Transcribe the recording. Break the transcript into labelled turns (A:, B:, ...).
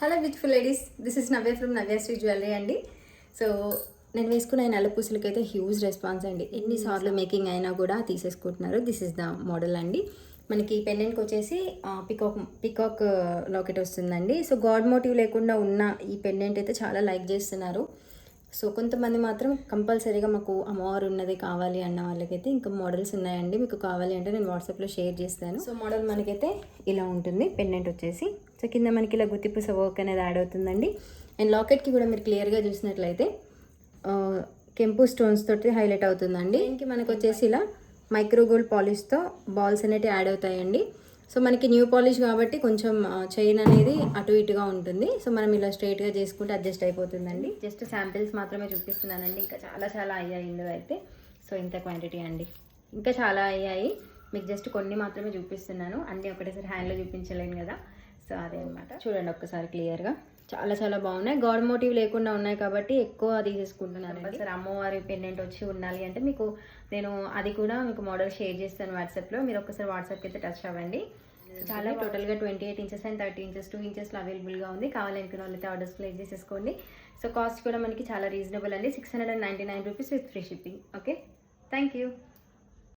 A: Hello beautiful ladies, this is Navya from Navya Shri jewellery అండి. So నేను వేసుకున్న నల్ల పూసలకి అయితే హ్యూజ్ రెస్పాన్స్ అండి. ఎన్నిసార్లు మేకింగ్ అయినా కూడా తీసేసుకుంటున్నారు. దిస్ ఇస్ ద మోడల్ అండి. మనకి పెండెంట్కి వచ్చేసి పికాక్ లాకెట్ వస్తుందండి. సో గాడ్ మోటివ్ లేకుండా ఉన్న ఈ పెండెంట్ అయితే చాలా లైక్ చేస్తున్నారు. సో కొంతమంది మాత్రం కంపల్సరీగా మాకు అమ్మవారు ఉన్నది కావాలి అన్న వాళ్ళకైతే ఇంకా మోడల్స్ ఉన్నాయండి. మీకు కావాలి అంటే నేను వాట్సాప్లో షేర్ చేస్తాను. సో మోడల్ మనకైతే ఇలా ఉంటుంది. పెండెంట్ వచ్చేసి సో కింద మనకి ఇలా గుత్తిపూస వర్క్ అనేది యాడ్ అవుతుందండి. అండ్ లాకెట్కి కూడా మీరు క్లియర్గా చూసినట్లయితే కెంపు స్టోన్స్ తోటి హైలైట్ అవుతుందండి. దీనికి మనకు వచ్చేసి ఇలా మైక్రో గోల్డ్ పాలిష్తో బాల్స్ అనేవి యాడ్ అవుతాయండి. సో మనకి న్యూ పాలిష్ కాబట్టి కొంచెం చైన్ అనేది అటు ఇటుగా ఉంటుంది. సో మనం ఇలా స్ట్రైట్గా చేసుకుంటే అడ్జస్ట్ అయిపోతుందండి. జస్ట్ శాంపిల్స్ మాత్రమే చూపిస్తున్నానండి. ఇంకా చాలా చాలా అయ్యాయి ఇందులో అయితే. సో ఇంత క్వాంటిటీ అండి, ఇంకా చాలా అయ్యాయి. మీకు జస్ట్ కొన్ని మాత్రమే చూపిస్తున్నాను, అన్నీ ఒకటేసారి హ్యాండ్లో చూపించలేను కదా. సో అదే అనమాట. చూడండి ఒక్కసారి క్లియర్గా. చాలా చాలా బాగున్నాయి. గాడ్ మోటివ్ లేకుండా ఉన్నాయి కాబట్టి ఎక్కువ తీసేసుకుంటున్నాను. సరే అమ్మవారి పెండెంట్ వచ్చి ఉండాలి అంటే మీకు నేను అది కూడా మీకు మోడల్ షేర్ చేస్తాను వాట్సాప్లో. మీరు ఒక్కసారి వాట్సాప్కి అయితే టచ్ అవ్వండి. చాలా టోటల్గా 28 ఇంచెస్ అండ్ 30 ఇంచెస్ 2 ఇంచెస్లో అవైలబుల్గా ఉంది. కావాలనుకున్న వాళ్ళైతే ఆర్డర్స్ ప్లేస్ చేసేసుకోండి. సో కాస్ట్ కూడా మనకి చాలా రీజనబుల్ అండి. 699 rupees with free shipping. Okay, thank you.